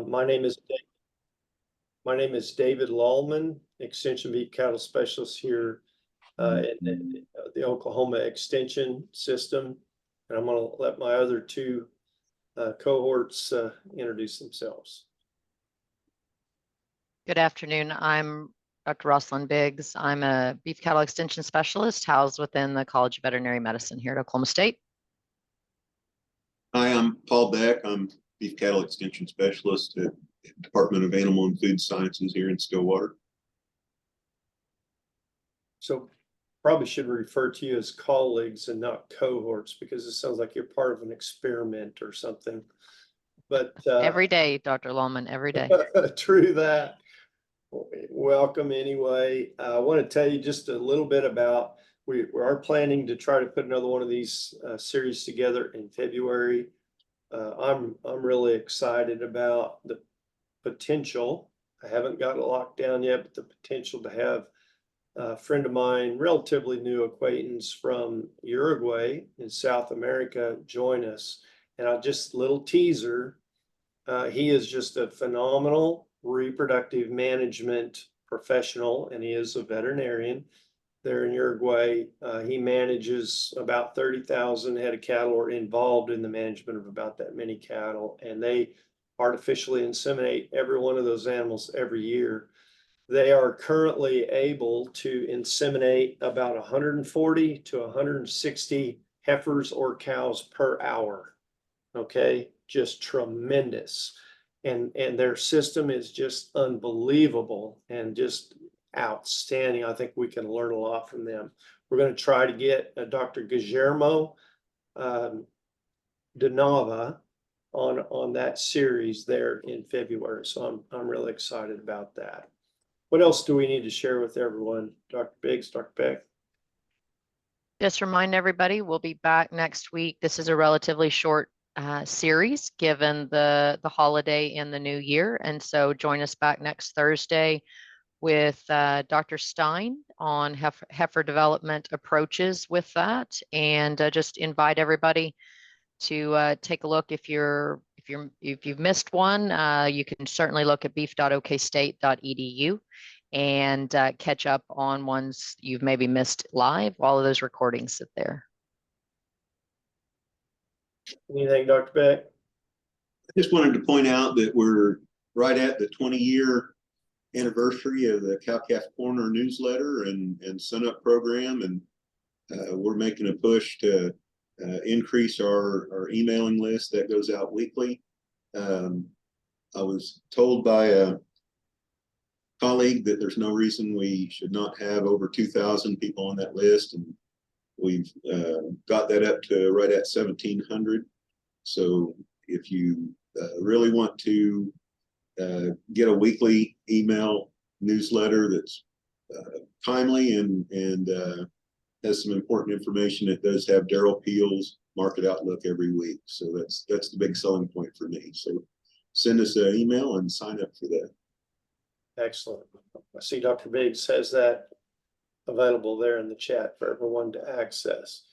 My name is David Lallman, Extension Beef Cattle Specialist here in the Oklahoma Extension System. And I'm going to let my other two cohorts introduce themselves. Good afternoon. I'm Dr. Rosalind Biggs. I'm a beef cattle extension specialist housed within the College of Veterinary Medicine here at Oklahoma State. Hi, I'm Paul Beck. I'm beef cattle extension specialist at the Department of Animal and Food Sciences here in Stillwater. So probably should refer to you as colleagues and not cohorts, because it sounds like you're part of an experiment or something. But every day, Dr. Lallman, every day. True that. Welcome anyway. I want to tell you just a little bit about, we are planning to try to put another one of these series together in February. I'm really excited about the potential. I haven't got it locked down yet, but the potential to have a friend of mine, relatively new acquaintance from Uruguay in South America, join us. And I just little teaser, he is just a phenomenal reproductive management professional, and he is a veterinarian there in Uruguay. He manages about 30,000 head of cattle, or involved in the management of about that many cattle, and they artificially inseminate every one of those animals every year. They are currently able to inseminate about 140 to 160 heifers or cows per hour. Okay, just tremendous. And their system is just unbelievable and just outstanding. I think we can learn a lot from them. We're going to try to get Dr. Guillermo De Nava on that series there in February. So I'm really excited about that. What else do we need to share with everyone? Dr. Biggs, Dr. Beck? Just remind everybody, we'll be back next week. This is a relatively short series given the holiday and the new year. And so join us back next Thursday with Dr. Stein on heifer development approaches with that. And just invite everybody to take a look. If you've missed one, you can certainly look at beef.okstate.edu and catch up on ones you've maybe missed live. All of those recordings sit there. Anything, Dr. Beck? I just wanted to point out that we're right at the 20-year anniversary of the Cow-Calf Corner newsletter and Sun-Up program, and we're making a push to increase our emailing list that goes out weekly. I was told by a colleague that there's no reason we should not have over 2,000 people on that list, and we've got that up to right at 1,700. So if you really want to get a weekly email newsletter that's timely and has some important information, it does have Daryl Peel's market outlook every week. So that's the big selling point for me. So send us an email and sign up for that. Excellent. I see Dr. Biggs has that available there in the chat for everyone to access.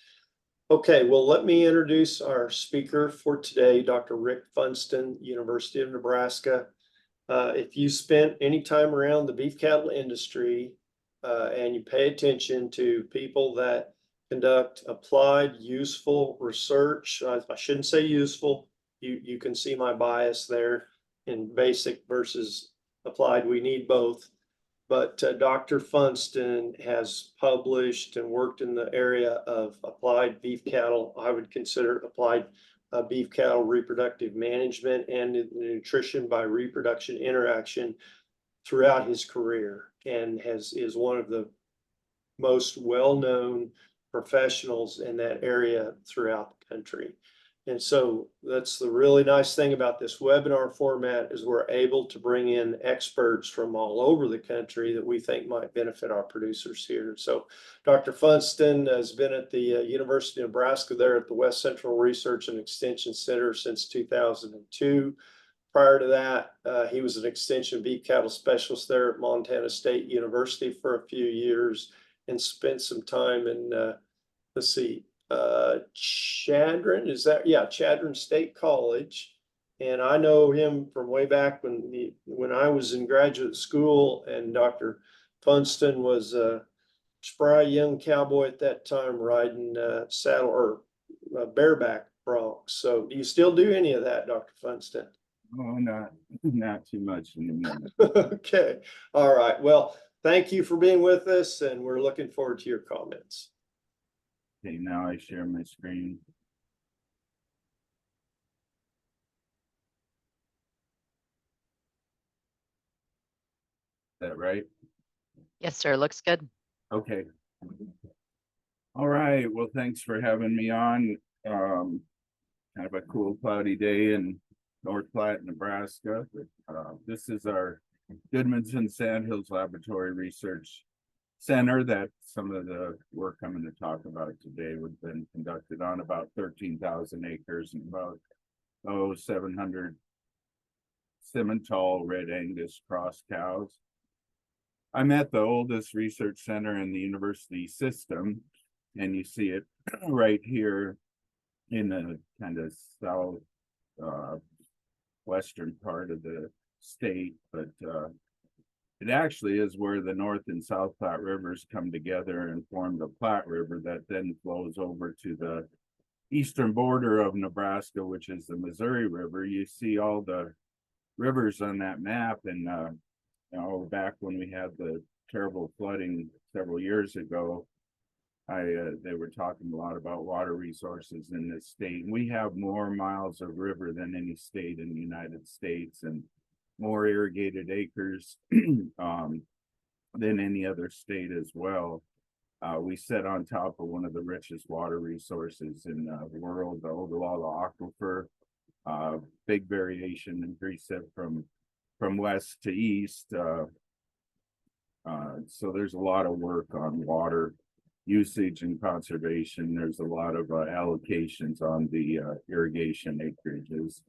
Okay, well, let me introduce our speaker for today, Dr. Rick Funston, University of Nebraska. If you spent any time around the beef cattle industry and you pay attention to people that conduct applied, useful research, I shouldn't say useful, you can see my bias there in basic versus applied. We need both. But Dr. Funston has published and worked in the area of applied beef cattle. I would consider applied beef cattle reproductive management and nutrition by reproduction interaction throughout his career, and is one of the most well-known professionals in that area throughout the country. And so that's the really nice thing about this webinar format, is we're able to bring in experts from all over the country that we think might benefit our producers here. So Dr. Funston has been at the University of Nebraska there at the West Central Research and Extension Center since 2002. Prior to that, he was an extension beef cattle specialist there at Montana State University for a few years, and spent some time in, let's see, Chadron, is that? Yeah, Chadron State College And I know him from way back when I was in graduate school, and Dr. Funston was a spry young cowboy at that time riding saddle or bareback broncs. So do you still do any of that, Dr. Funston? Oh, not too much anymore. Okay, all right. Well, thank you for being with us, and we're looking forward to your comments. Okay, now I share my screen. Is that right? Yes, sir. Looks good. Okay. All right, well, thanks for having me on. Kind of a cool cloudy day in North Platte, Nebraska. This is our Goodmanson Sandhills Laboratory Research Center that some of the work I'm going to talk about today would have been conducted on about 13,000 acres and about 700 Simmental Red Angus cross cows. I'm at the oldest research center in the university system, and you see it right here in the kind of south western part of the state, but it actually is where the North and South Platte rivers come together and form the Platte River that then flows over to the eastern border of Nebraska, which is the Missouri River. You see all the rivers on that map, and you know, back when we had the terrible flooding several years ago, they were talking a lot about water resources in this state. We have more miles of river than any state in the United States, and more irrigated acres than any other state as well. We sit on top of one of the richest water resources in the world, the Ogallala Aquifer. Big variation in precip from west to east. So there's a lot of work on water usage and conservation. There's a lot of allocations on the irrigation acreages.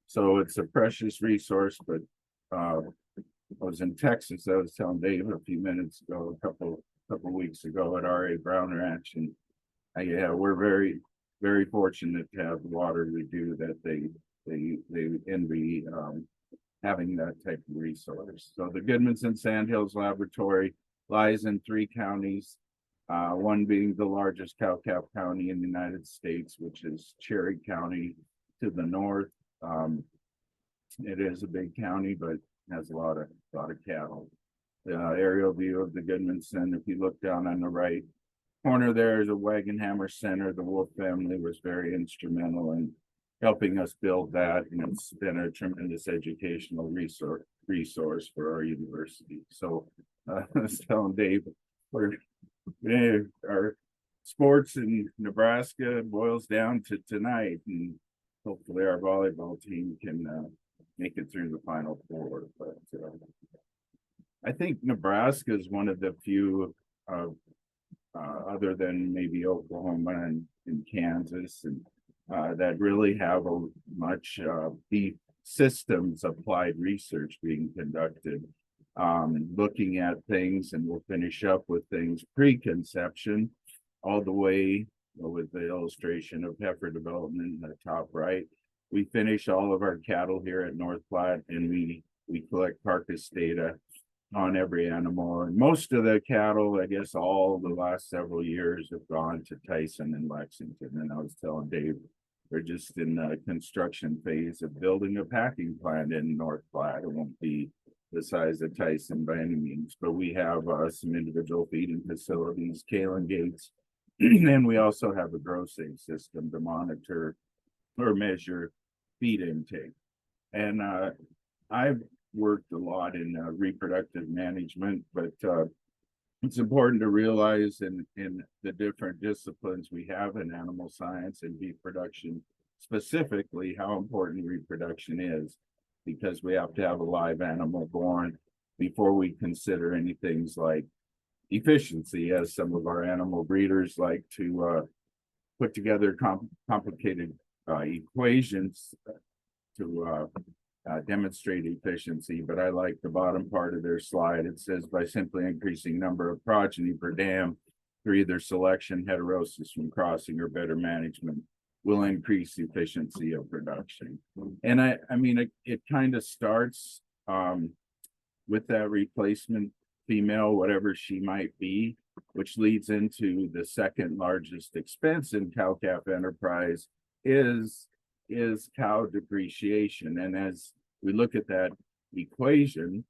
So it's a precious resource, but I was in Texas. I was telling Dave a few minutes ago, a couple weeks ago at R.A. Brown Ranch, and yeah, we're very, very fortunate to have the water we do, that they envy having that type of resource. So the Goodmanson Sandhills Laboratory lies in 3 counties, one being the largest cow-calf county in the United States, which is Cherry County to the north. It is a big county, but has a lot of cattle. The aerial view of the Goodmanson, if you look down on the right corner, there is a wagon hammer center. The Wolf family was very instrumental in helping us build that, and it's been a tremendous educational resource for our university. So I was telling Dave, our sports in Nebraska boils down to tonight, and hopefully our volleyball team can make it through the Final Four. But I think Nebraska is one of the few, other than maybe Oklahoma and Kansas, and that really have a much beef systems applied research being conducted, looking at things, and we'll finish up with things pre-conception all the way with the illustration of heifer development in the top right. We finish all of our cattle here at North Platte, and we collect carcass data on every animal. And most of the cattle, I guess all the last several years, have gone to Tyson and Lexington. And I was telling Dave, we're just in the construction phase of building a packing plant in North Platte. It won't be the size of Tyson by any means, but we have some individual feeding facilities, Kalen gates, and we also have a grow safe system to monitor or measure feed intake. And I've worked a lot in reproductive management, but it's important to realize in the different disciplines we have in animal science and beef production specifically how important reproduction is, because we have to have a live animal born before we consider any things like efficiency, as some of our animal breeders like to put together complicated equations to demonstrate efficiency. But I like the bottom part of their slide. It says by simply increasing number of progeny per dam through either selection, heterosis from crossing, or better management, will increase efficiency of production. And I mean, it kind of starts with that replacement female, whatever she might be, which leads into the second largest expense in cow-calf enterprise is cow depreciation. And as we look at that equation,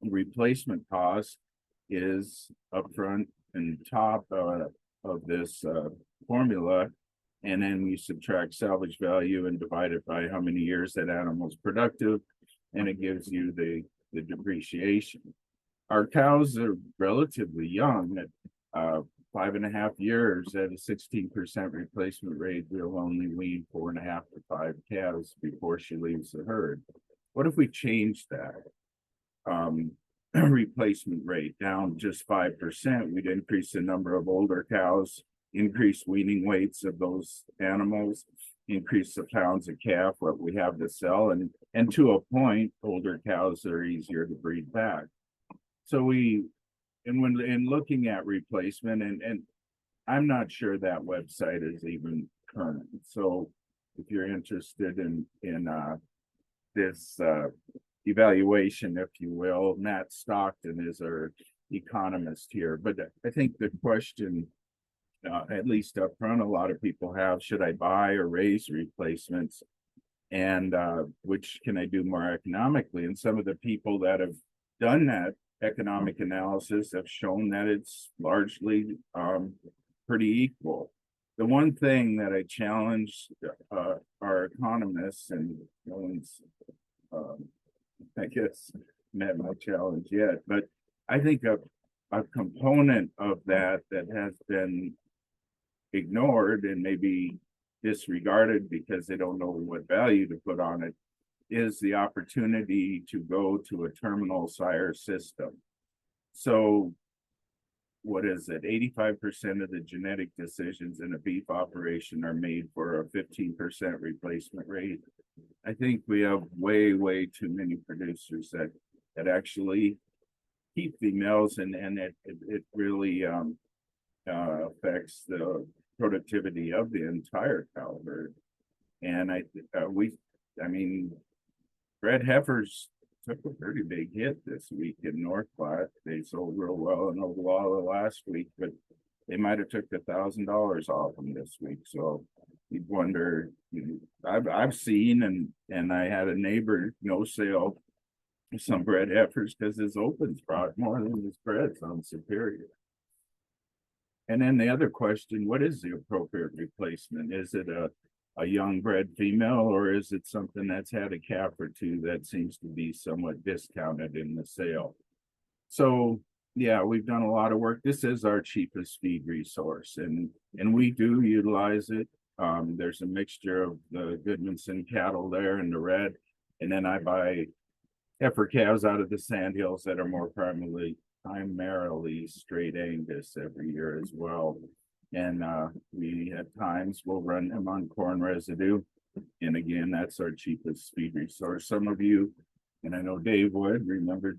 replacement cost is upfront and top of this formula, and then you subtract salvage value and divide it by how many years that animal's productive, and it gives you the depreciation. Our cows are relatively young at 5.5 years at a 16% replacement rate. We'll only wean 4.5 to 5 calves before she leaves the herd. What if we change that replacement rate down just 5%? We'd increase the number of older cows, increase weaning weights of those animals, increase the pounds of calf, what we have to sell, and to a point, older cows are easier to breed back. So when looking at replacement, and I'm not sure that website is even current. So if you're interested in this evaluation, if you will, Matt Stockton is our economist here. But I think the question, at least up front, a lot of people have, should I buy or raise replacements? And which can I do more economically? And some of the people that have done that economic analysis have shown that it's largely pretty equal. The one thing that I challenge our economists, and no one's I guess met my challenge yet, but I think a component of that has been ignored and maybe disregarded because they don't know what value to put on it is the opportunity to go to a terminal sire system. So what is it? 85% of the genetic decisions in a beef operation are made for a 15% replacement rate. I think we have way too many producers that actually keep females, and it really affects the productivity of the entire cow herd. And I mean, bred heifers took a pretty big hit this week in North Platte. They sold real well in Oglala last week, but they might have took $1,000 off them this week. So you'd wonder, I've seen, and I had a neighbor no sale some bred heifers because his opens brought more than his breds on Superior. And then the other question, what is the appropriate replacement? Is it a young bred female, or is it something that's had a calf or two that seems to be somewhat discounted in the sale? So yeah, we've done a lot of work. This is our cheapest feed resource, and we do utilize it. There's a mixture of the Goodmanson cattle there and the red, and then I buy heifer calves out of the Sandhills that are more primarily straight Angus every year as well. And we at times will run them on corn residue. And again, that's our cheapest feed resource. Some of you, and I know Dave would remember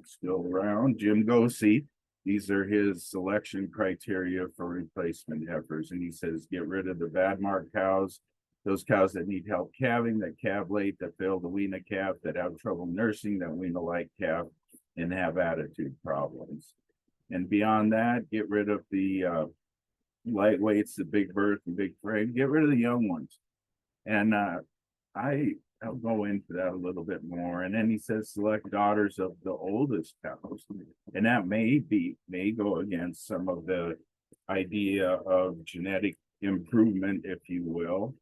still around, Jim Gosey. These are his selection criteria for replacement heifers. And he says, get rid of the bad mark cows, those cows that need help calving, that calve late, that fail to wean a calf, that have trouble nursing, that wean a light calf, and have attitude problems. And beyond that, get rid of the lightweights, the big birth and big frame, get rid of the young ones. And I'll go into that a little bit more. And then he says, select daughters of the oldest cows. And that may go against some of the idea of genetic improvement, if you will,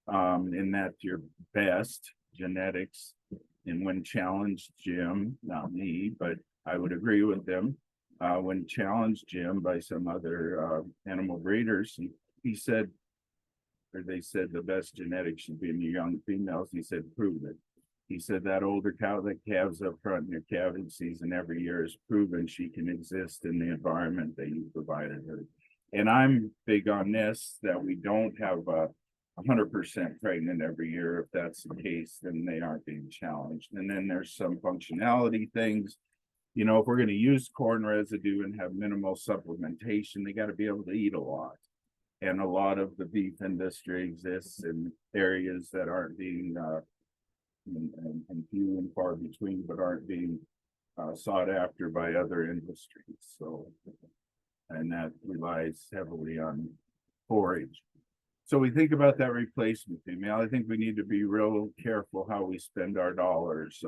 in that your best genetics. And when challenged, Jim, not me, but I would agree with them, when challenged Jim by some other animal breeders, he said, or they said the best genetics should be in the young females. He said, prove it. He said that older cow that calves up front in your calving season every year is proven she can exist in the environment that you provided her. And I'm big on this, that we don't have 100% pregnant every year. If that's the case, then they aren't being challenged. And then there's some functionality things. If we're going to use corn residue and have minimal supplementation, they got to be able to eat a lot. And a lot of the beef industry exists in areas that aren't being, and few and far between, but aren't being sought after by other industries. So, and that relies heavily on forage. So we think about that replacement female. I think we need to be real careful how we spend our dollars.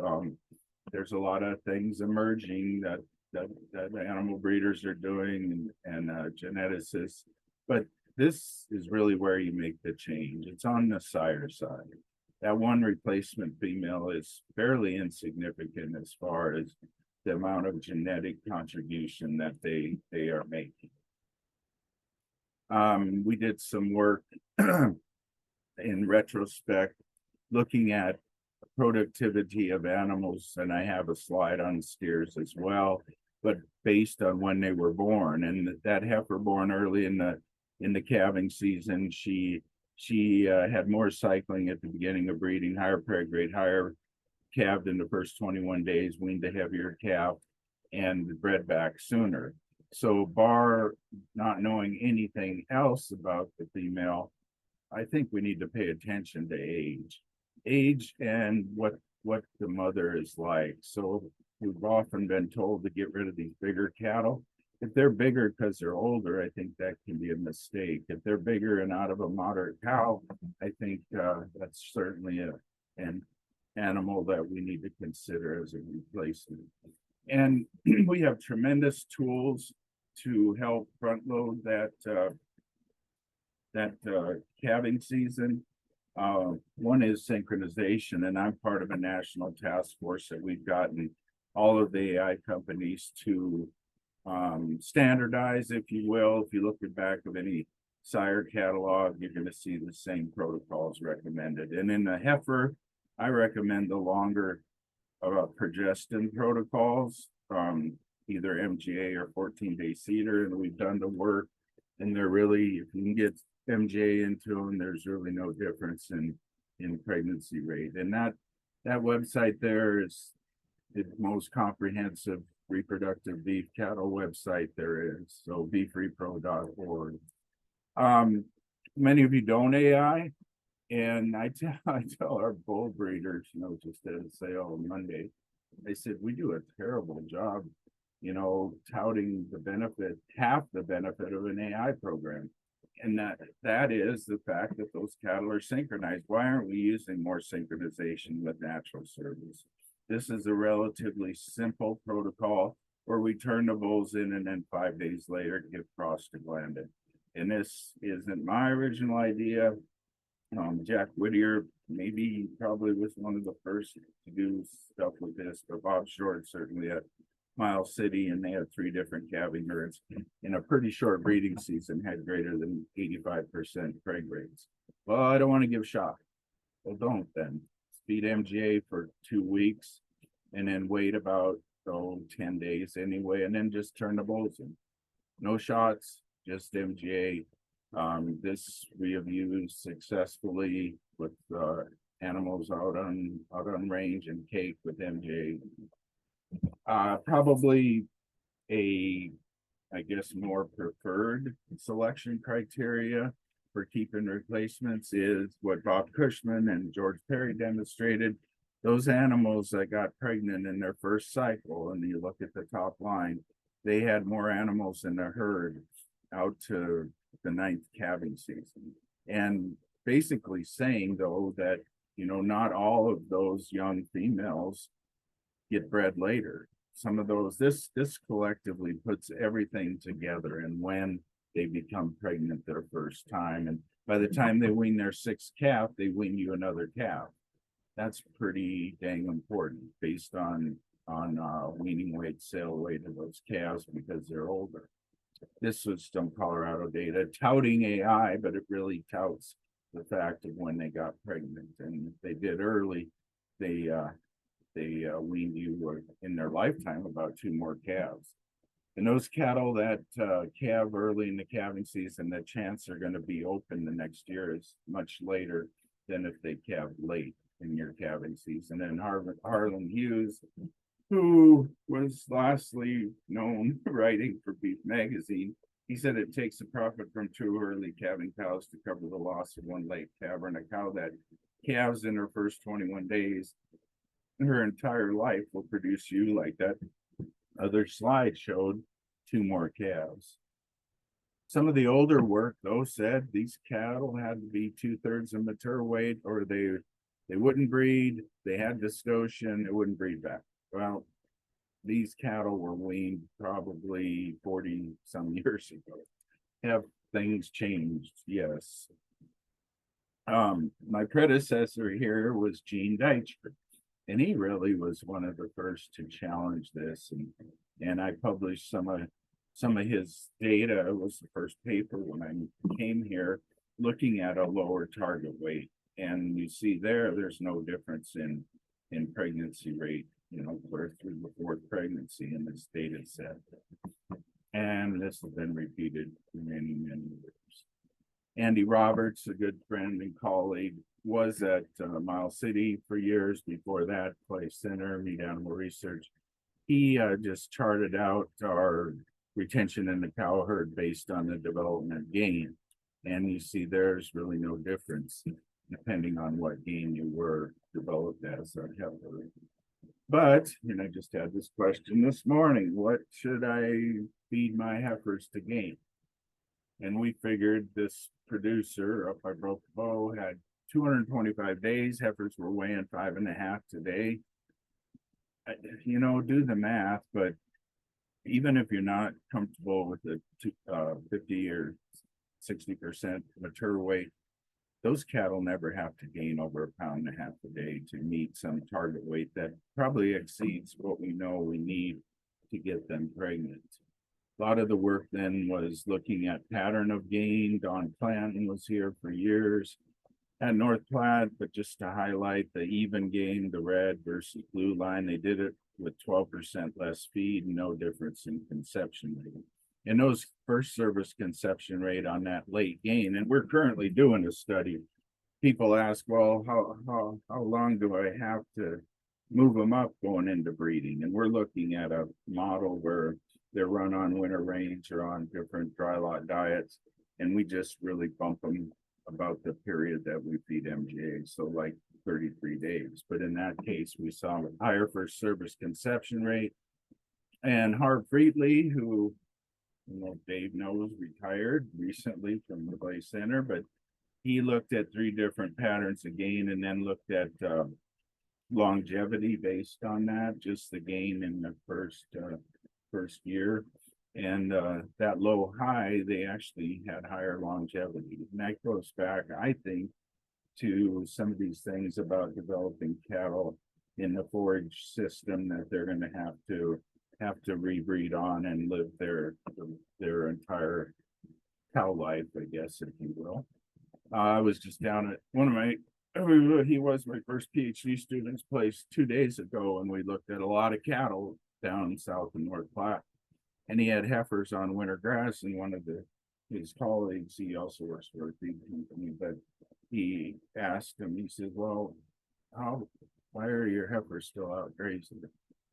There's a lot of things emerging that animal breeders are doing and geneticists, but this is really where you make the change. It's on the sire side. That one replacement female is fairly insignificant as far as the amount of genetic contribution that they are making. We did some work in retrospect looking at productivity of animals, and I have a slide on steers as well, but based on when they were born. And that heifer born early in the calving season, she had more cycling at the beginning of breeding, higher preg rate, higher calved in the first 21 days, weaned a heavier calf, and bred back sooner. So bar not knowing anything else about the female, I think we need to pay attention to age and what the mother is like. So we've often been told to get rid of these bigger cattle. If they're bigger because they're older, I think that can be a mistake. If they're bigger and out of a moderate cow, I think that's certainly an animal that we need to consider as a replacement. And we have tremendous tools to help front load that calving season. One is synchronization, and I'm part of a national task force that we've gotten all of the AI companies to standardize, if you will. If you look at back of any sire catalog, you're going to see the same protocols recommended. And in the heifer, I recommend the longer progestin protocols from either MGA or 14-day cedar, and we've done the work, and they're really, if you can get MGA into them, there's really no difference in pregnancy rate. And that website there is the most comprehensive reproductive beef cattle website there is. So beefrepro.org. Many of you don't AI, and I tell our bull breeders, just at a sale on Monday, I said, we do a terrible job, touting the benefit, half the benefit of an AI program. And that is the fact that those cattle are synchronized. Why aren't we using more synchronization with natural service? This is a relatively simple protocol where we turn the bulls in and then 5 days later get prostaglandin. And this isn't my original idea. Jack Whittier probably was one of the first to do stuff with this, but Bob Short certainly at Miles City, and they had 3 different calving herds in a pretty short breeding season, had greater than 85% preg rates. Well, I don't want to give shock. Well, don't then. Feed MGA for 2 weeks and then wait about 10 days anyway, and then just turn the bulls in. No shots, just MGA. This we have used successfully with animals out on range and cake with MGA. Probably I guess more preferred selection criteria for keeping replacements is what Bob Cushman and George Perry demonstrated. Those animals that got pregnant in their first cycle, and you look at the top line, they had more animals in their herd out to the 9th calving season. And basically saying, though, that, not all of those young females get bred later. Some of those, this collectively puts everything together, and when they become pregnant their first time, and by the time they wean their 6th calf, they wean you another calf. That's pretty dang important based on weaning weight, sale weight of those calves because they're older. This was some Colorado data touting AI, but it really touts the fact of when they got pregnant, and if they did early, they weaned you in their lifetime about 2 more calves. And those cattle that calve early in the calving season, the chance they're going to be open the next year is much later than if they calve late in your calving season. And Harlan Hughes, who was lastly known writing for Beef Magazine, He said it takes a profit from 2 early calving cows to cover the loss of 1 late calver, and a cow that calves in her first 21 days, her entire life will produce you, like that other slide showed, 2 more calves. Some of the older work, though, said these cattle had to be 2/3 of mature weight, or they wouldn't breed. They had dystocia, it wouldn't breed back. Well, these cattle were weaned probably 40 some years ago. Have things changed? Yes. My predecessor here was Gene Deichler, and he really was one of the first to challenge this, and I published some of his data. It was the first paper when I came here, looking at a lower target weight, and you see there's no difference in pregnancy rate, you know, through the 4th pregnancy in this data set. And this has been repeated for many, many years. Andy Roberts, a good friend and colleague, was at Miles City for years. Before that, Clay Center, Meat Animal Research. He just charted out our retention in the cow herd based on the development gain. And you see there's really no difference depending on what gain you were developed as a heifer. But, I just had this question this morning, what should I feed my heifers to gain? And we figured this producer up by Broke Bow had 225 days. Heifers were weighing 5.5 today. Do the math, but even if you're not comfortable with the 50 or 60% mature weight, those cattle never have to gain over 1.5 pounds a day to meet some target weight that probably exceeds what we know we need to get them pregnant. A lot of the work then was looking at pattern of gain. Don Clanton was here for years at North Platte, but just to highlight the even gain, the red versus blue line, they did it with 12% less feed, no difference in conception rate. And those first service conception rate on that late gain, and we're currently doing a study. People ask, well, how long do I have to move them up going into breeding? And we're looking at a model where they're run on winter range or on different dry lot diets, and we just really bump them about the period that we feed MGA, so like 33 days. But in that case, we saw a higher first service conception rate. And Harv Friedley, who Dave knows, retired recently from the Clay Center, but he looked at 3 different patterns of gain and then looked at longevity based on that, just the gain in the first year. And that low high, they actually had higher longevity. And that goes back, I think, to some of these things about developing cattle in the forage system that they're going to have to rebreed on and live their entire cow life, I guess, if you will. I was just down at he was my first PhD student's place 2 days ago, and we looked at a lot of cattle down south in North Platte. And he had heifers on winter grass, and one of his colleagues, he also works for a feed company, but he asked him, he said, well, why are your heifers still out grazing?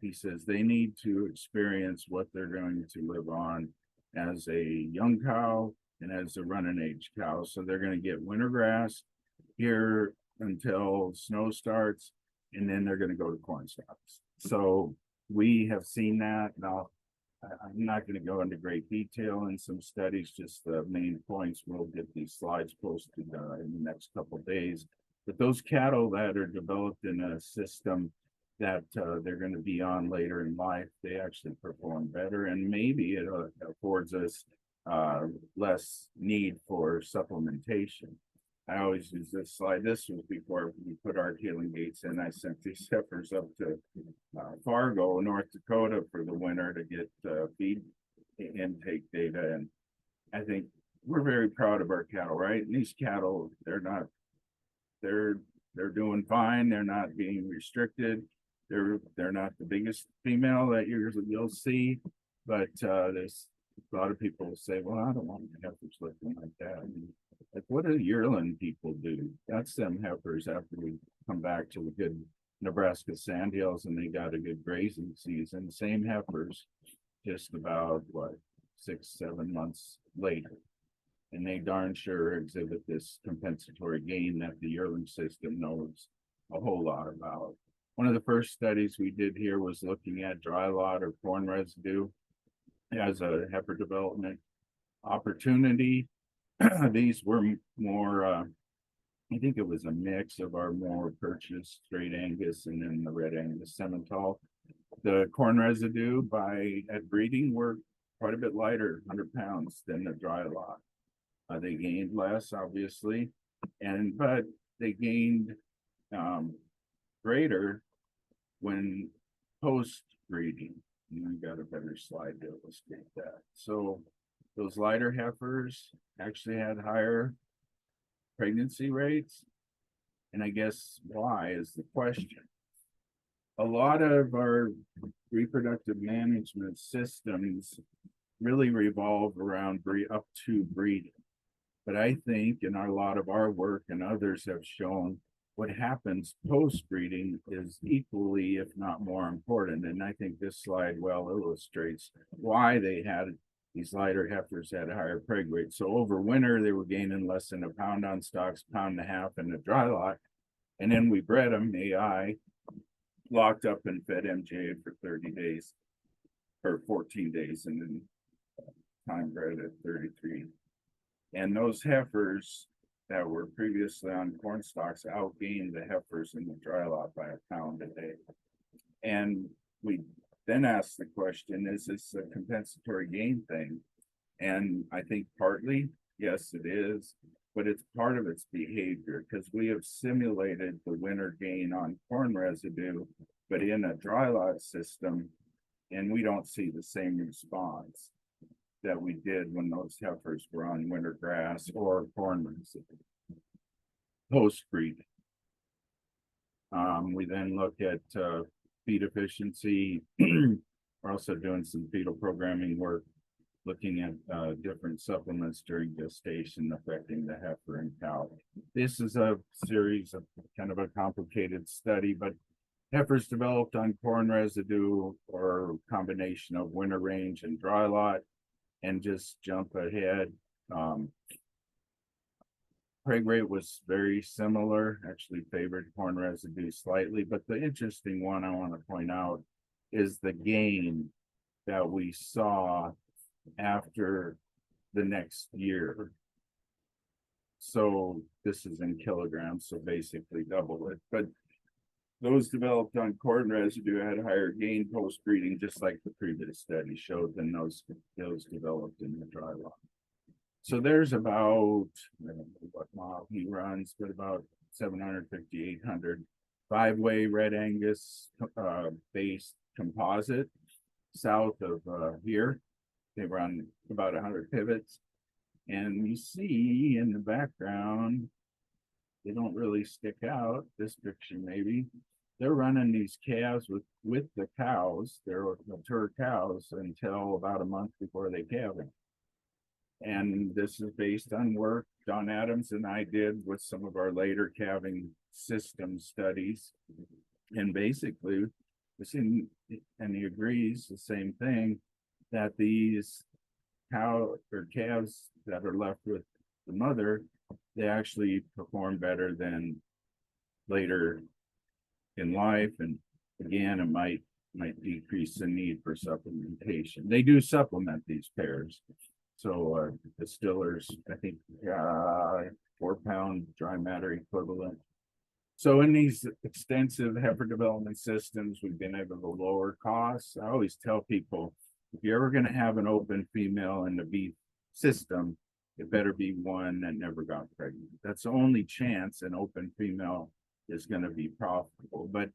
He says they need to experience what they're going to live on as a young cow and as a running age cow. So they're going to get winter grass here until snow starts, and then they're going to go to corn stalks. So we have seen that. Now, I'm not going to go into great detail in some studies, just the main points. We'll get these slides posted in the next couple of days. But those cattle that are developed in a system that they're going to be on later in life, they actually perform better, and maybe it affords us less need for supplementation. I always use this slide. This was before we put our tailings gates in. I sent these heifers up to Fargo, North Dakota for the winter to get feed intake data. And I think we're very proud of our cattle, right? And these cattle, they're doing fine. They're not being restricted. They're not the biggest female that you'll see, but there's a lot of people say, well, I don't want my heifers looking like that. Like, what do yearling people do? That's them heifers after we come back to the good Nebraska sandhills and they got a good grazing season. Same heifers, just about 6-7 months later. And they darn sure exhibit this compensatory gain that the yearling system knows a whole lot about. One of the first studies we did here was looking at dry lot or corn residue as a heifer development opportunity. These were more, I think it was a mix of our more purchased straight Angus and then the red Angus Simmental. The corn residue at breeding were quite a bit lighter, 100 pounds, than the dry lot. They gained less, obviously, but they gained greater when post breeding. You got a better slide to illustrate that. So those lighter heifers actually had higher pregnancy rates, and I guess why is the question. A lot of our reproductive management systems really revolve around up to breeding. But I think, and a lot of our work and others have shown, what happens post-breeding is equally, if not more important. And I think this slide well illustrates why these lighter heifers had a higher preg weight. So over winter, they were gaining less than a pound on stocks, 1.5 pounds in the dry lot. And then we bred them AI, locked up and fed MJ for 30 days or 14 days, and then time bred at 33. And those heifers that were previously on corn stalks outgained the heifers in the dry lot by 1 pound a day. And we then asked the question, is this a compensatory gain thing? And I think partly, yes, it is, but it's part of its behavior, because we have simulated the winter gain on corn residue, but in a dry lot system, and we don't see the same response that we did when those heifers were on winter grass or corn residue post breeding. We then look at feed efficiency. We're also doing some fetal programming work, looking at different supplements during gestation affecting the heifer and cow. This is a series of kind of a complicated study, but heifers developed on corn residue or combination of winter range and dry lot. And just jump ahead, preg rate was very similar, actually favored corn residue slightly, but the interesting one I want to point out is the gain that we saw after the next year. So this is in kilograms, so basically double it, but those developed on corn residue had higher gain post-breeding, just like the previous study showed, than those developed in the dry lot. So there's about, I don't know what model he runs, but about 750, 800 5-way red Angus based composite south of here. They run about 100 pivots. And you see in the background, they don't really stick out, this picture maybe. They're running these calves with the cows, they're mature cows, until about a month before they calve. And this is based on work Don Adams and I did with some of our later calving system studies. And basically, and he agrees the same thing, that these cow or calves that are left with the mother, they actually perform better than later in life. And again, it might decrease the need for supplementation. They do supplement these pairs. So distillers, I think 4 pound dry matter equivalent. So in these extensive heifer development systems, we've been able to lower costs. I always tell people, if you're ever going to have an open female in the beef system, it better be one that never got pregnant. That's the only chance an open female is going to be profitable. But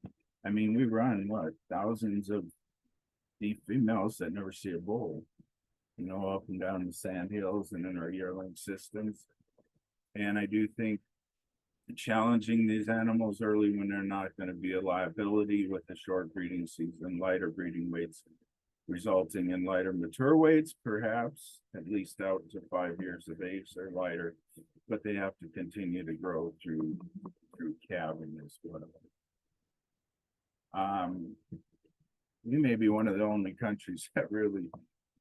I mean, we run thousands of beef females that never see a bull, up and down the sand hills and in our yearling systems. And I do think challenging these animals early when they're not going to be a liability with the short breeding season, lighter breeding weights, resulting in lighter mature weights, perhaps at least out to 5 years of age, they're lighter, but they have to continue to grow through calving as well. We may be one of the only countries that really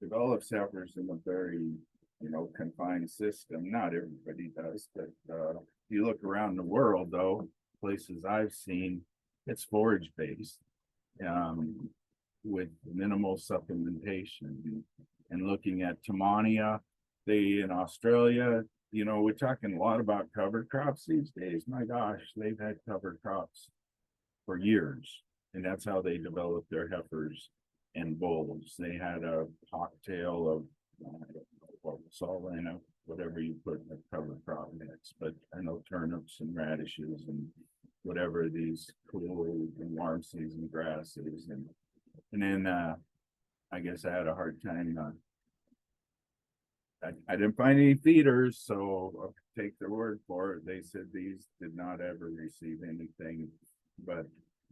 develops heifers in a very, confined system. Not everybody does, but if you look around the world, though, places I've seen, it's forage based, with minimal supplementation. And looking at Tamania, in Australia, we're talking a lot about cover crops these days. My gosh, they've had cover crops for years, and that's how they developed their heifers and bulls. They had a cocktail of what was all in it, whatever you put in a cover crop mix, but I know turnips and radishes and whatever these cool and warm season grasses, and then I guess I had a hard time. I didn't find any feeders, so I'll take their word for it. They said these did not ever receive anything but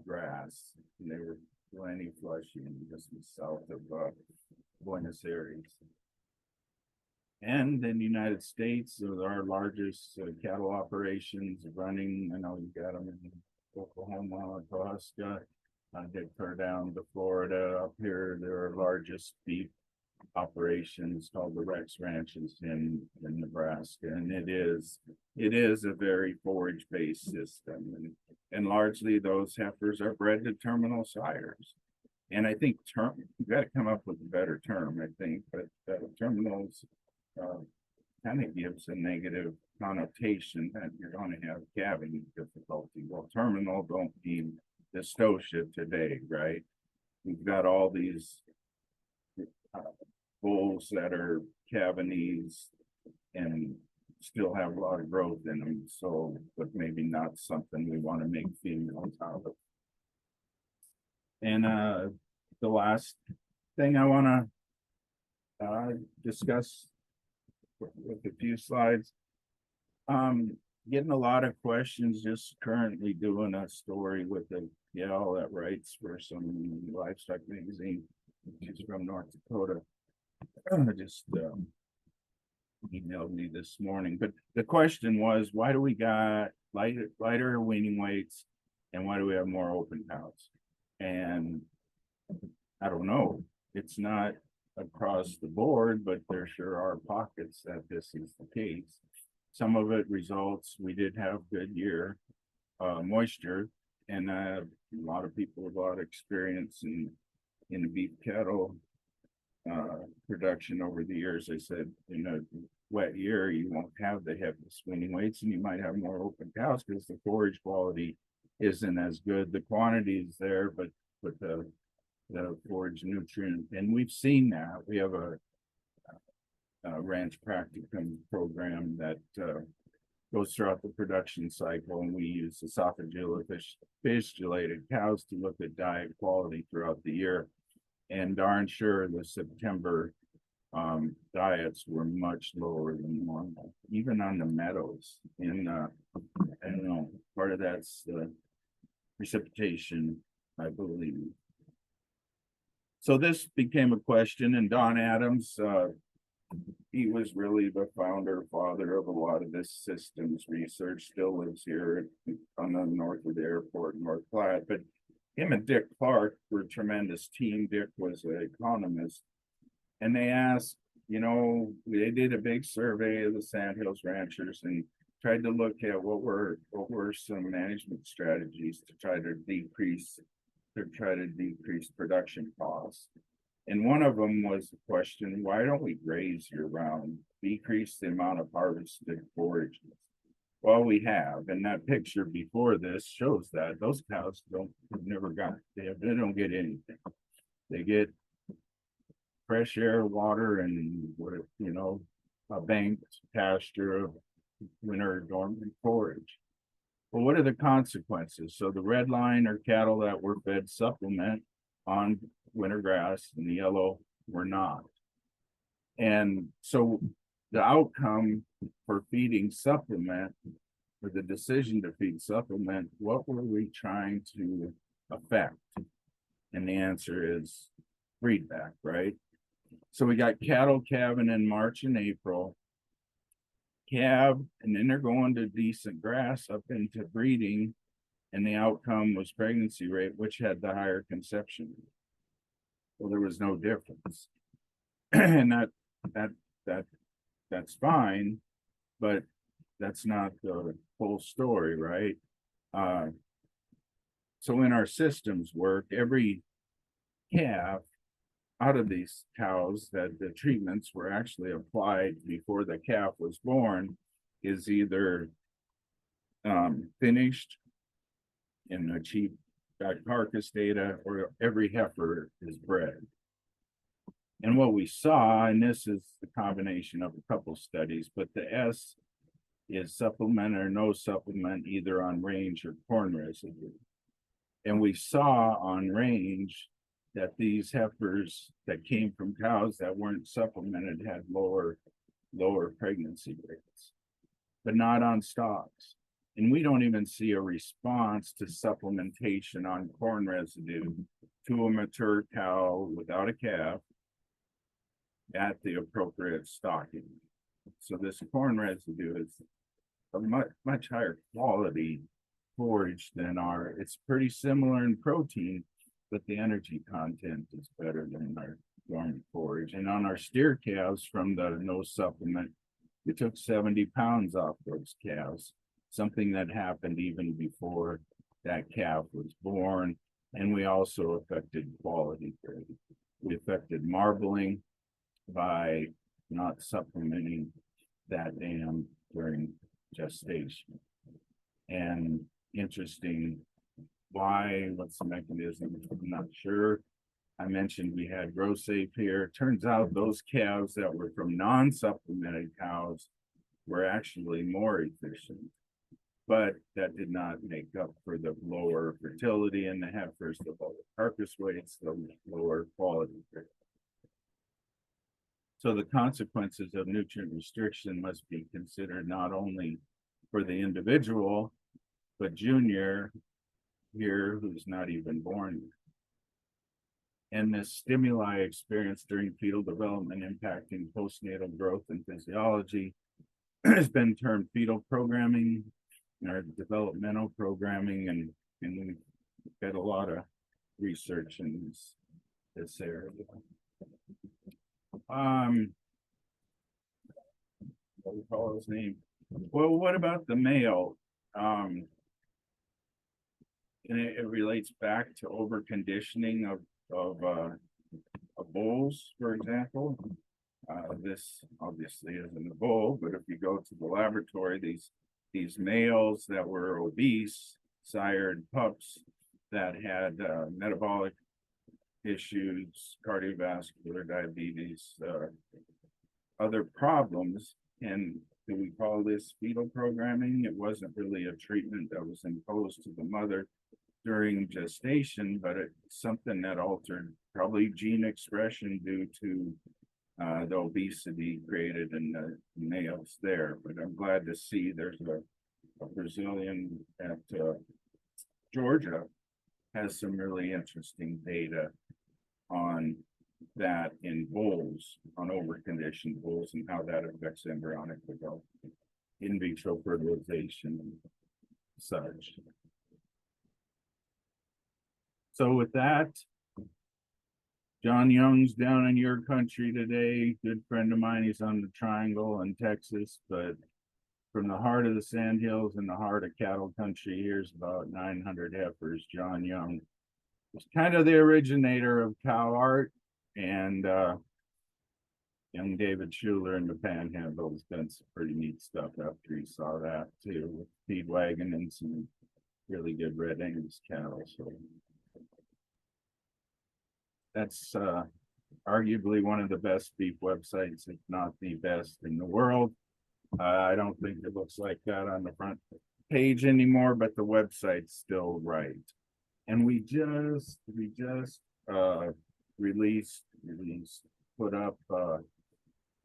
grass, and they were plenty flushing just south of Buenos Aires. And in the United States, our largest cattle operations running. I know you got them in Oklahoma, Alaska. They clear down to Florida. Up here, their largest beef operations called the Rex Ranches in Nebraska, and it is a very forage based system, and largely those heifers are bred to terminal sires. And I think you got to come up with a better term, I think, but terminals kind of gives a negative connotation that you're going to have calving difficulty. Well, terminal don't mean dystocia today, right? We've got all these bulls that are Cavanese and still have a lot of growth in them, so but maybe not something we want to make females out of. And the last thing I want to discuss with a few slides, getting a lot of questions, just currently doing a story with a gal that writes for some livestock magazine. She's from North Dakota. Just emailed me this morning, but the question was, why do we got lighter weaning weights, and why do we have more open cows? And I don't know, it's not across the board, but there sure are pockets that this is the case. Some of it results, we did have good year moisture, and a lot of people with a lot of experience in the beef cattle production over the years. I said, in a wet year, you won't have the heaviest weaning weights, and you might have more open cows because the forage quality isn't as good. The quantity is there, but the forage nutrient, and we've seen that. We have a ranch practicum program that goes throughout the production cycle, and we use esophageal fistulated cows to look at diet quality throughout the year. And darn sure the September diets were much lower than normal, even on the meadows. And I don't know, part of that's the precipitation, I believe. So this became a question, and Don Adams, he was really the father of a lot of this systems research, still lives here on the north of the airport, North Platte. But him and Dick Clark were a tremendous team. Dick was an economist, and they asked, they did a big survey of the Sandhills ranchers and tried to look at what were some management strategies to try to decrease production costs. And one of them was the question, why don't we graze year round, decrease the amount of harvested forage? Well, we have, and that picture before this shows that those cows they don't get anything. They get fresh air, water, and a banked pasture of winter dormant forage. Well, what are the consequences? So the red line are cattle that were fed supplement on winter grass, and the yellow were not. And so the outcome for feeding supplement, or the decision to feed supplement, what were we trying to affect? And the answer is breedback, right? So we got cattle calving in March and April, calve, and then they're going to decent grass up into breeding, and the outcome was pregnancy rate, which had the higher conception. Well, there was no difference. And that's fine, but that's not the whole story, right? So in our systems work, every calf out of these cows that the treatments were actually applied before the calf was born is either finished and achieved back carcass data, or every heifer is bred. And what we saw, and this is the combination of a couple studies, but the S is supplement or no supplement, either on range or corn residue. And we saw on range that these heifers that came from cows that weren't supplemented had lower pregnancy rates, but not on stocks. And we don't even see a response to supplementation on corn residue to a mature cow without a calf at the appropriate stocking. So this corn residue is a much higher quality forage than it's pretty similar in protein, but the energy content is better than our dormant forage. And on our steer calves from the no supplement, we took 70 pounds off those calves, something that happened even before that calf was born. And we also affected quality. We affected marbling by not supplementing that dam during gestation. And interesting, what's the mechanism? I'm not sure. I mentioned we had grow safe here. Turns out those calves that were from non-supplemented cows were actually more efficient, but that did not make up for the lower fertility in the heifers, the lower carcass weights, the lower quality. So the consequences of nutrient restriction must be considered not only for the individual, but Junior here, who's not even born. And this stimuli experienced during fetal development impacting postnatal growth and physiology has been termed fetal programming or developmental programming, and we've got a lot of research in this area. What do we call his name? Well, what about the male? And it relates back to over conditioning of bulls, for example. This obviously isn't a bull, but if you go to the laboratory, these males that were obese sired pups that had metabolic issues, cardiovascular, diabetes, other problems. And do we call this fetal programming? It wasn't really a treatment that was imposed to the mother during gestation, but it's something that altered probably gene expression due to the obesity created in the males there. But I'm glad to see there's a Brazilian at Georgia has some really interesting data on that in bulls, on overconditioned bulls, and how that affects embryonic development, in vitro fertilization, and such. So with that, John Young's down in your country today. Good friend of mine. He's on the Triangle in Texas, but from the heart of the Sandhills and the heart of cattle country, here's about 900 heifers. John Young was kind of the originator of cow art, and young David Schuler in the Panhandle has done some pretty neat stuff after he saw that too, with feed wagon and some really good red Angus cattle. So that's arguably one of the best beef websites, if not the best in the world. I don't think it looks like that on the front page anymore, but the website's still right. And we just put up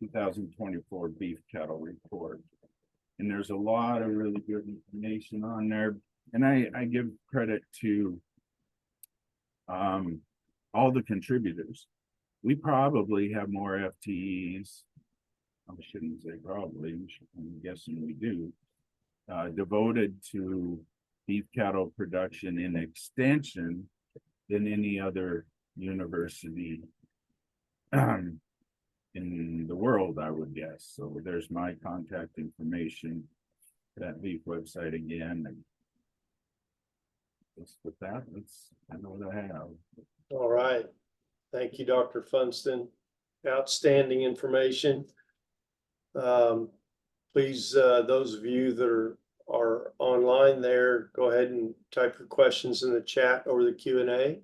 2024 beef cattle report. And there's a lot of really good information on there. And I give credit to all the contributors. We probably have more FTEs. I shouldn't say probably, I'm guessing we do, devoted to beef cattle production in extension than any other university in the world, I would guess. So there's my contact information, that beef website again. And just with that, I know what I have. All right. Thank you, Dr. Funston. Outstanding information. Please, those of you that are online there, go ahead and type your questions in the chat over the Q&A.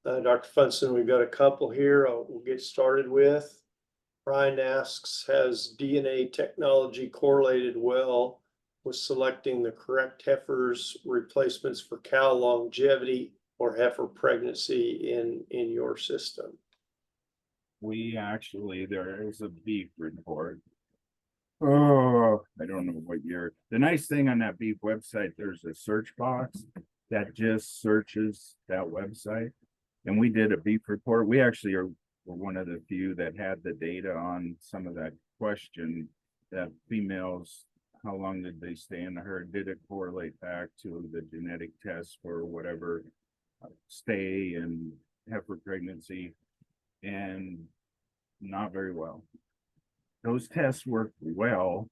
Dr. Funston, we've got a couple here we'll get started with. Brian asks, has DNA technology correlated well with selecting the correct heifers replacements for cow longevity or heifer pregnancy in your system? We actually, there is a beef report. Oh, I don't know what year. The nice thing on that beef website, there's a search box that just searches that website. And we did a beef report. We actually were one of the few that had the data on some of that question that females, how long did they stay in the herd? Did it correlate back to the genetic test for whatever stay and heifer pregnancy? And not very well. Those tests work well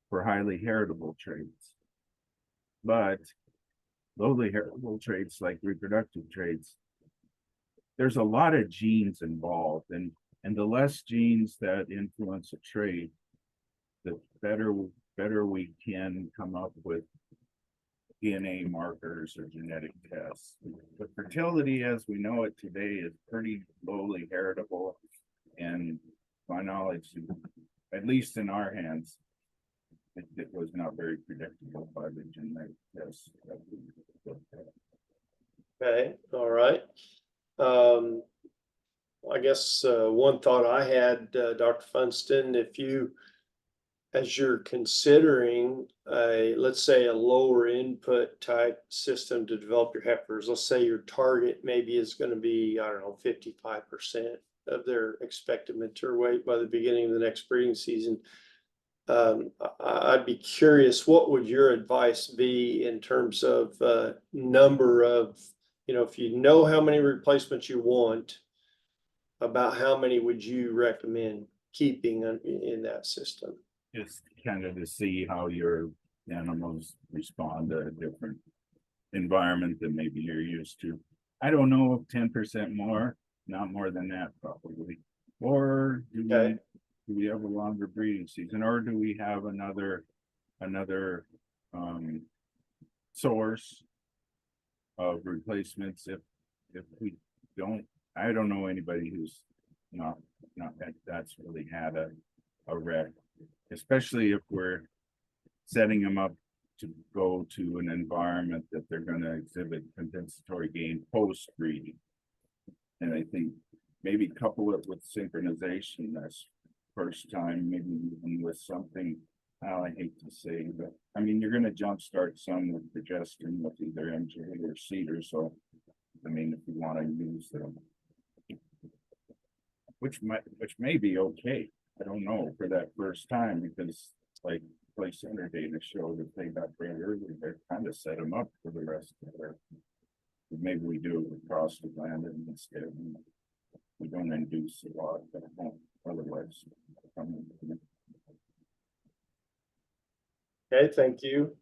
for highly heritable traits, but lowly heritable traits like reproductive traits, there's a lot of genes involved, and the less genes that influence a trait, the better we can come up with DNA markers or genetic tests. But fertility as we know it today is pretty lowly heritable, and my knowledge, at least in our hands, it was not very predictable by the genetic tests that we looked at. Okay, all right. I guess one thought I had, Dr. Funston, if you, as you're considering let's say a lower input type system to develop your heifers, let's say your target maybe is going to be, I don't know, 55% of their expected mature weight by the beginning of the next breeding season. I'd be curious, what would your advice be in terms of number of, if you know how many replacements you want, about how many would you recommend keeping in that system? Just kind of to see how your animals respond to a different environment than maybe you're used to. I don't know, 10% more, not more than that probably. Or do we have a longer breeding season, or do we have another source of replacements if we don't? I don't know anybody who's not that's really had a wreck, especially if we're setting them up to go to an environment that they're going to exhibit compensatory gain post breeding. And I think maybe couple it with synchronization this first time, maybe even with something, I hate to say, but I mean, you're going to jumpstart some with progesterone with either MJ or cedar. So, I mean, if you want to use them, which may be okay. I don't know for that first time, because like Play Center data showed if they got bred early, they're kind of set them up for the rest of their. Maybe we do it with prostaglandin instead. We don't induce a lot, but it won't otherwise. Okay, thank you.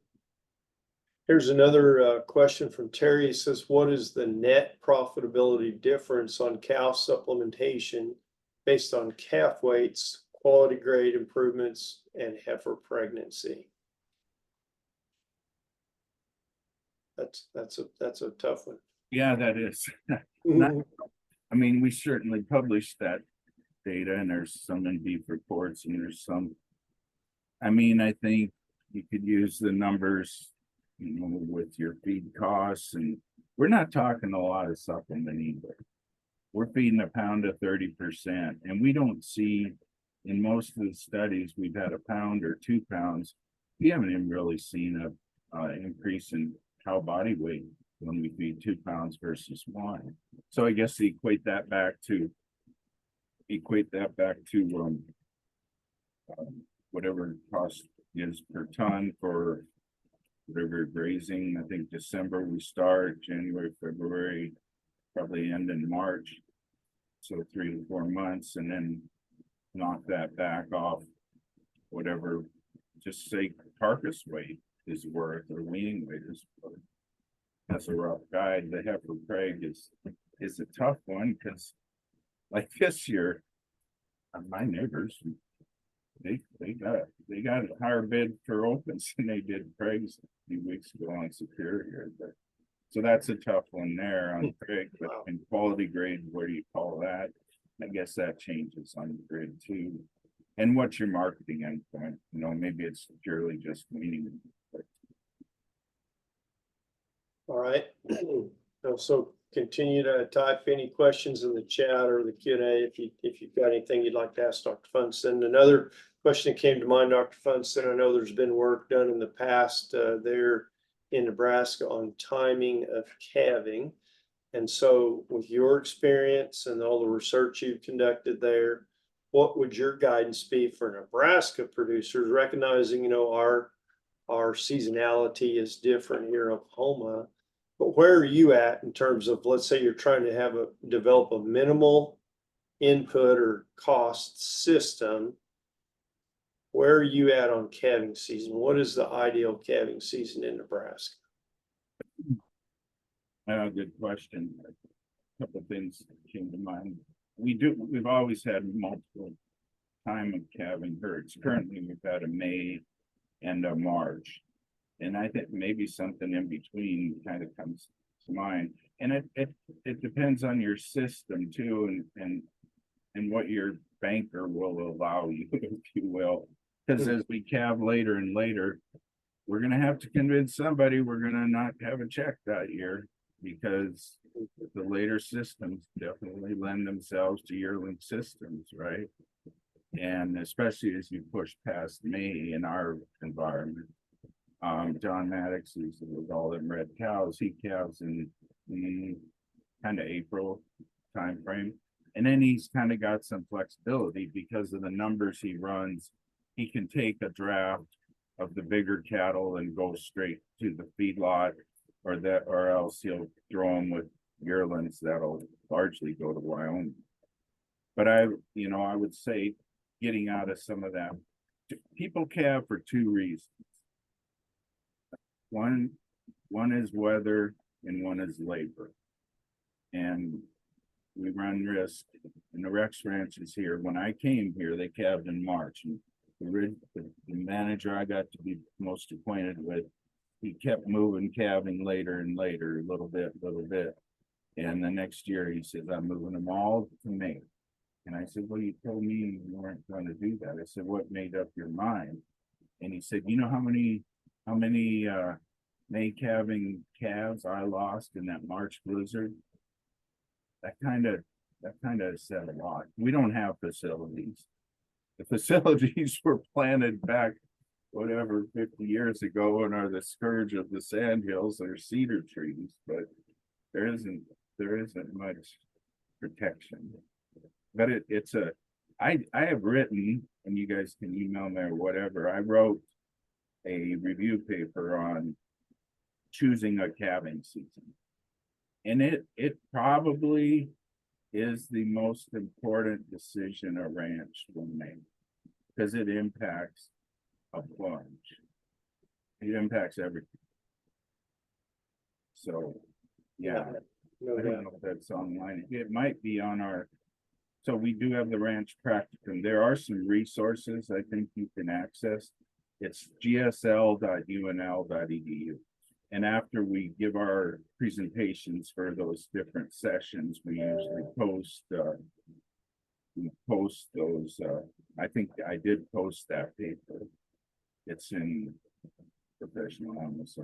Here's another question from Terry. He says, what is the net profitability difference on cow supplementation based on calf weights, quality grade improvements, and heifer pregnancy? That's a tough one. Yeah, that is. I mean, we certainly published that data, and there's some in beef reports, and there's some. I mean, I think you could use the numbers, with your feed costs, and we're not talking a lot of supplement either. We're feeding a pound of 30%, and we don't see in most of the studies we've had a pound or 2 pounds. We haven't even really seen a increase in cow body weight when we feed 2 pounds versus 1. So I guess equate that back to whatever cost is per ton for river grazing. I think December we start, January, February, probably end in March. So 3 to 4 months, and then knock that back off whatever, just say carcass weight is worth or weaning weight is worth. That's a rough guide. The heifer preg is a tough one because like this year, my neighbors, they got a higher bid for opens than they did pregs a few weeks ago on Superior. But so that's a tough one there on preg, but in quality grade, where do you call that? I guess that changes on the grid too. And what's your marketing endpoint? You know, maybe it's purely just weaning. All right. So continue to type any questions in the chat or the Q&A if you've got anything you'd like to ask Dr. Funston. Another question that came to mind, Dr. Funston, I know there's been work done in the past there in Nebraska on timing of calving. And so with your experience and all the research you've conducted there, what would your guidance be for Nebraska producers, recognizing, you know, our seasonality is different here in Oklahoma, but where are you at in terms of, let's say you're trying to develop a minimal input or cost system. Where are you at on calving season? What is the ideal calving season in Nebraska? Good question. A couple of things came to mind. We've always had multiple time of calving herds. Currently, we've had a May and a March. And I think maybe something in between kind of comes to mind. And it depends on your system too, and what your banker will allow you, if you will. Because as we calve later and later, we're gonna have to convince somebody we're gonna not have a check that year, because the later systems definitely lend themselves to yearling systems, right? And especially as you push past May in our environment. John Maddox, who's with all them red cows, he calves in the kind of April timeframe. And then he's kind of got some flexibility because of the numbers he runs. He can take a draft of the bigger cattle and go straight to the feedlot, or else he'll throw them with yearlings that'll largely go to Wyoming. But I would say getting out of some of that, people calve for two reasons. One is weather and one is labor. And we run risk. And the Rex ranches here, when I came here, they calved in March. And the manager I got to be most acquainted with, he kept moving calving later and later, a little bit. And the next year he says, I'm moving them all to May. And I said, well, you told me you weren't going to do that. I said, what made up your mind? And he said, you know how many May calving calves I lost in that March blizzard? That kind of said a lot. We don't have facilities. The facilities were planted back, whatever, 50 years ago, and are the scourge of the sandhills or cedar trees, but there isn't much protection. But I have written, and you guys can email me or whatever, I wrote a review paper on choosing a calving season. And it probably is the most important decision a ranch will make, because it impacts a plunge. It impacts everything. So, yeah, I don't know if that's online. It might be on our, so we do have the ranch practicum. There are some resources I think you can access. It's gsl.unl.edu. And after we give our presentations for those different sessions, we usually post those. I think I did post that paper. It's in Professional Animals.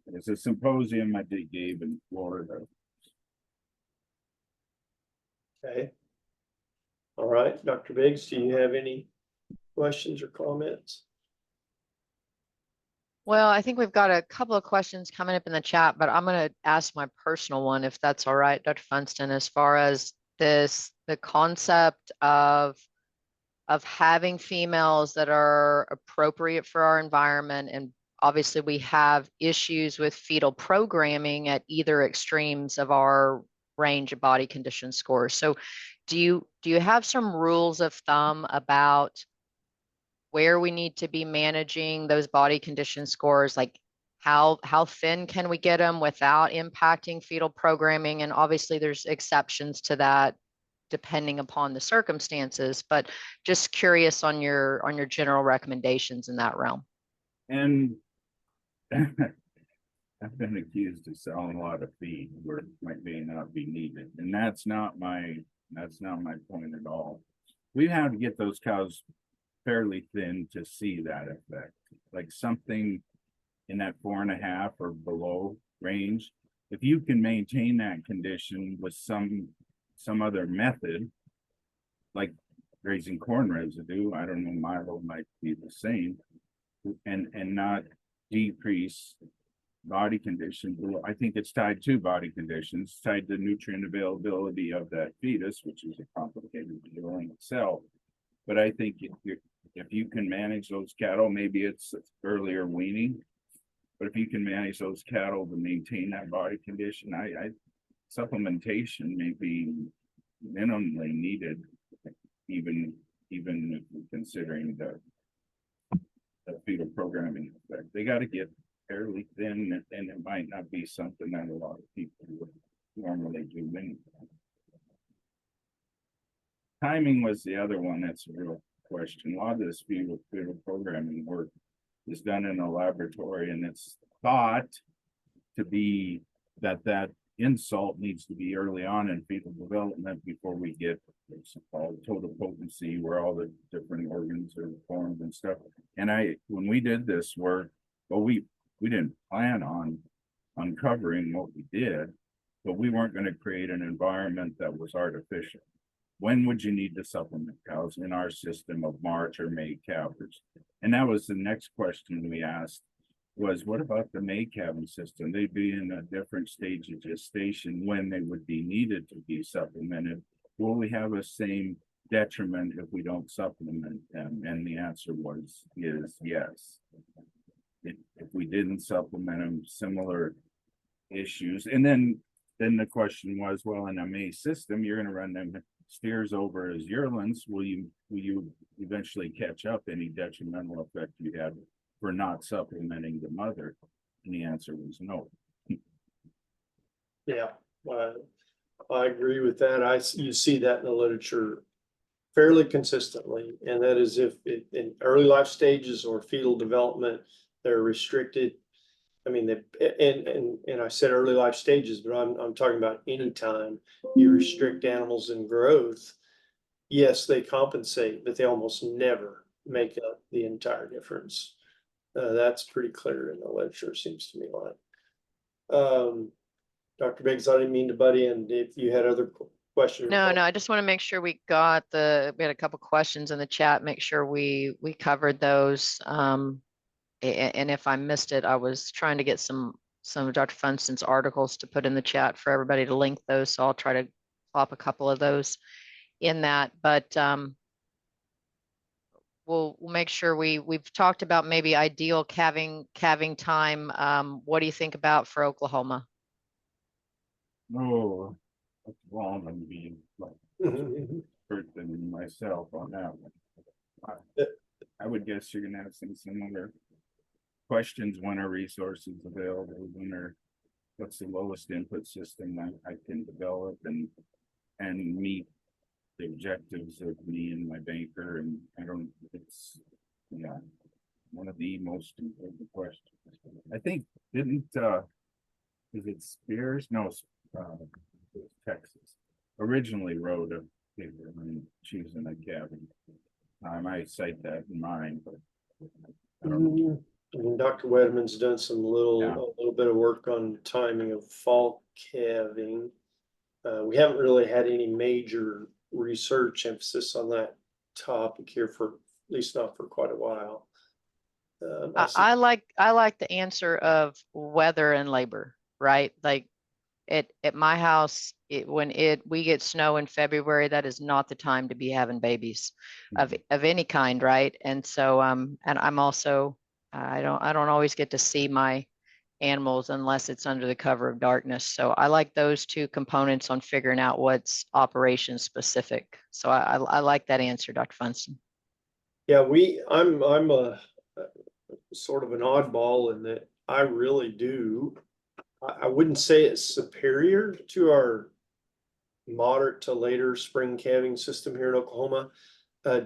It's a symposium I gave in Florida. Okay. All right, Dr. Biggs, do you have any questions or comments? Well, I think we've got a couple of questions coming up in the chat, but I'm going to ask my personal one, if that's all right, Dr. Funston, as far as the concept of having females that are appropriate for our environment. And obviously we have issues with fetal programming at either extremes of our range of body condition scores. So do you have some rules of thumb about where we need to be managing those body condition scores? Like how thin can we get them without impacting fetal programming? And obviously there's exceptions to that depending upon the circumstances, but just curious on your general recommendations in that realm. And I've been accused of selling a lot of feed where it may not be needed, and that's not my point at all. We have to get those cows fairly thin to see that effect, like something in that 4.5 or below range. If you can maintain that condition with some other method, like raising corn residue, I don't know, Milo might be the same, and not decrease body conditions. I think it's tied to body conditions, tied to nutrient availability of that fetus, which is a complicated deal in itself. But I think if you can manage those cattle, maybe it's earlier weaning, but if you can manage those cattle to maintain that body condition, supplementation may be minimally needed, even considering the fetal programming effect. They got to get fairly thin, and it might not be something that a lot of people would normally do anyway. Timing was the other one that's a real question. A lot of this fetal programming work is done in a laboratory, and it's thought to be that insult needs to be early on in fetal development before we get what's called total potency, where all the different organs are formed and stuff. And when we did this work, well, we didn't plan on uncovering what we did, but we weren't going to create an environment that was artificial. When would you need to supplement cows in our system of March or May calvers? And that was the next question we asked, was what about the May calving system? They'd be in a different stage of gestation when they would be needed to be supplemented. Will we have the same detriment if we don't supplement them? And the answer is yes. If we didn't supplement them, similar issues. And then the question was, well, in a May system, you're going to run them steers over as yearlings. Will you eventually catch up any detrimental effect you had for not supplementing the mother? And the answer was no. Yeah, I agree with that. You see that in the literature fairly consistently, and that is if in early life stages or fetal development, they're restricted. I mean, and I said early life stages, but I'm talking about any time you restrict animals in growth. Yes, they compensate, but they almost never make up the entire difference. That's pretty clear in the literature, seems to me like. Dr. Biggs, I didn't mean to butt in. If you had other questions. No, I just want to make sure we had a couple questions in the chat, make sure we covered those. And if I missed it, I was trying to get some of Dr. Funston's articles to put in the chat for everybody to link those. So I'll try to plop a couple of those in that, but we'll make sure we've talked about maybe ideal calving time. What do you think about for Oklahoma? Oh, well, I'm going to be like expert than myself on that one. I would guess you're going to have some similar questions. When are resources available? What's the lowest input system I can develop and meet the objectives of me and my banker? And it's one of the most important questions. I think is it Spears? No, Texas originally wrote a paper on choosing a cabin. I might cite that in mind, but I don't know. And Dr. Wedman's done a little bit of work on timing of fall calving. We haven't really had any major research emphasis on that topic here for at least not for quite a while. I like the answer of weather and labor, right? Like at my house, when we get snow in February, that is not the time to be having babies of any kind, right? And so and I'm also I don't always get to see my animals unless it's under the cover of darkness. So I like those two components on figuring out what's operation specific. So I like that answer, Dr. Funston. Yeah, I'm a sort of an oddball in that I really do. I wouldn't say it's superior to our moderate to later spring calving system here in Oklahoma.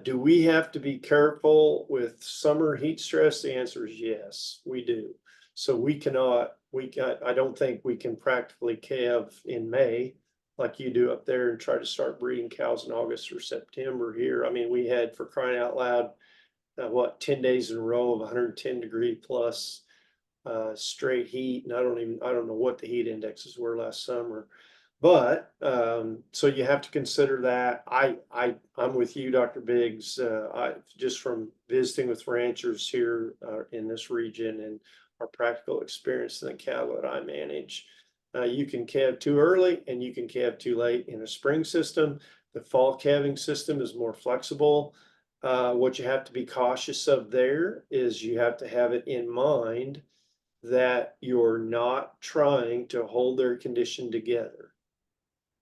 Do we have to be careful with summer heat stress? The answer is yes, we do. So I don't think we can practically calve in May like you do up there and try to start breeding cows in August or September here. I mean, we had, for crying out loud, 10 days in a row of 110-degree plus straight heat. And I don't know what the heat indexes were last summer. But so you have to consider that. I'm with you, Dr. Biggs. I just from visiting with ranchers here in this region and our practical experience in the cattle that I manage, you can calve too early and you can calve too late in a spring system. The fall calving system is more flexible. What you have to be cautious of there is you have to have it in mind that you're not trying to hold their condition together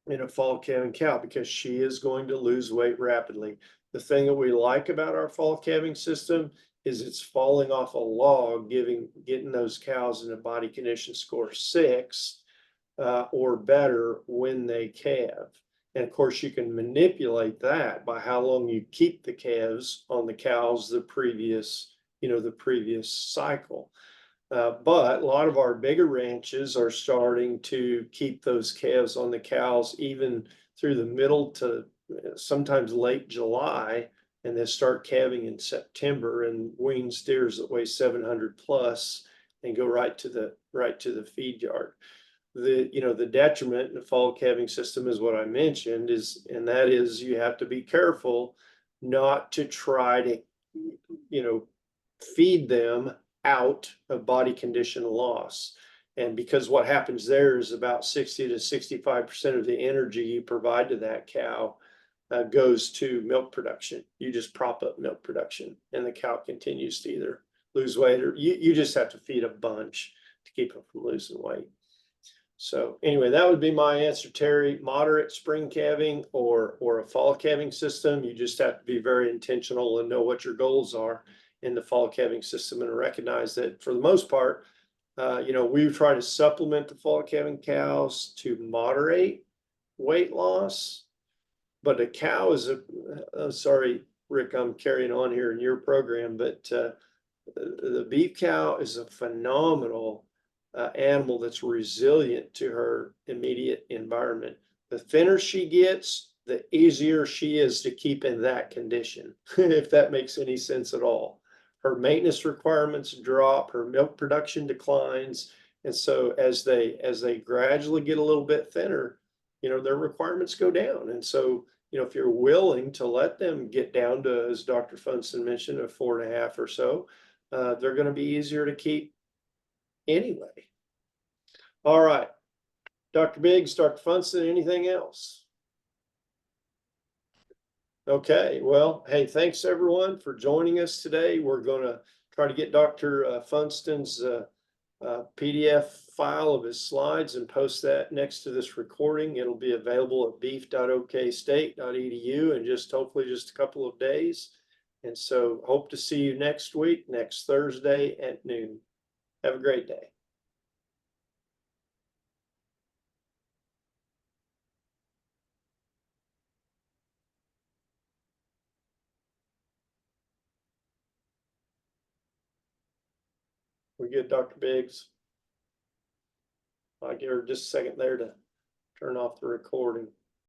in a fall calving cow because she is going to lose weight rapidly. The thing that we like about our fall calving system is it's falling off a log, getting those cows in a body condition score 6 or better when they calve. And of course, you can manipulate that by how long you keep the calves on the cows the previous cycle. But a lot of our bigger ranches are starting to keep those calves on the cows even through the middle to sometimes late July, and they start calving in September and wean steers that weigh 700 plus and go right to the feed yard. The detriment in the fall calving system is what I mentioned and that is you have to be careful not to try to feed them out of body condition loss. And because what happens there is about 60 to 65% of the energy you provide to that cow goes to milk production. You just prop up milk production and the cow continues to either lose weight or you just have to feed a bunch to keep them from losing weight. So anyway, that would be my answer, Terry. Moderate spring calving or a fall calving system. You just have to be very intentional and know what your goals are in the fall calving system and recognize that for the most part, we try to supplement the fall calving cows to moderate weight loss. But a cow is sorry, Rick, I'm carrying on here in your program, but the beef cow is a phenomenal animal that's resilient to her immediate environment. The thinner she gets, the easier she is to keep in that condition, if that makes any sense at all. Her maintenance requirements drop, her milk production declines. And so as they gradually get a little bit thinner, their requirements go down. And so, if you're willing to let them get down to, as Dr. Funston mentioned, a 4.5 or so, they're going to be easier to keep anyway. All right, Dr. Biggs, Dr. Funston, anything else? Okay, well, hey, thanks everyone for joining us today. We're going to try to get Dr. Funston's PDF file of his slides and post that next to this recording. It'll be available at beef.okstate.edu in hopefully just a couple of days. And so hope to see you next week, next Thursday at noon. Have a great day. We good, Dr. Biggs? I'll give her just a second there to turn off the recording.